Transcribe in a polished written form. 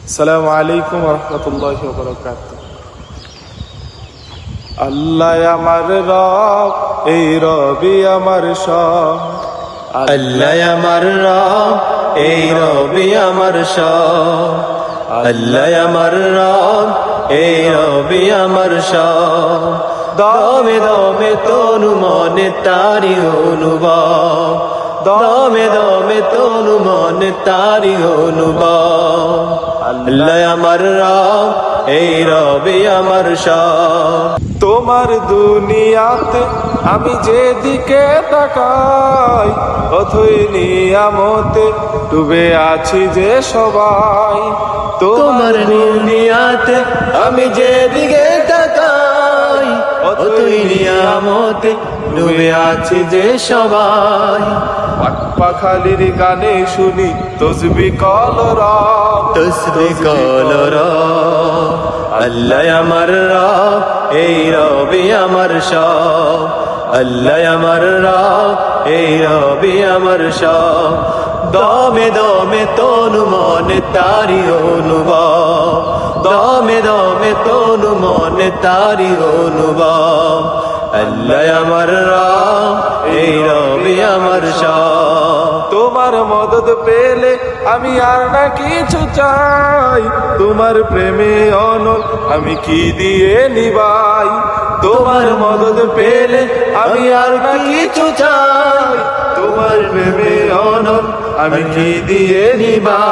আসসালামু আলাইকুম ওয়া রাহমাতুল্লাহি ওয়া বারাকাতুহু। আল্লাহ আমার রব, এই রবি আমার সব। আল্লাহ আমার রব, এই রবি আমার সব। আল্লাহ আমার রব, এই রবি আমার সব। দমে দমে তনু মনে তারি অনুভব, দমে দমে তনু মনে তারি অনুভব। আল্লাহ আমার রব, এই রবি আমার সব। তোমার দুনিয়াতে আমি যেদিকে তাকাই, অথই নিয়ামতে ডুবে আছি যে সবাই। তোমার দুনিয়াতে আমি যেদিকে তাকাই, অতই নিয়ামতে ডুবে আছি যে সবাই। পাখালির গানে শুনি তসবিহ কলরব, তসবিহ কলরব। আল্লাহ আমার রব, এই রবি আমার সব। আল্লাহ আমার রব, এই রবি আমার সব। দমে দমে তনু মনে তারি অনুভব, দমে দমে তনু মনে তারি অনুভব। আল্লাহ আমার রব, এই রবি আমার সব। তোমার মদদ পেলে আমি আর না কিছু চাই, তোমার প্রেমে অনল আমি কি দিয়ে নিবাই। তোমার মদদ পেলে আমি আর না কিছু চাই, তোমার প্রেমে অনল আমি কি দিয়ে নিবাই।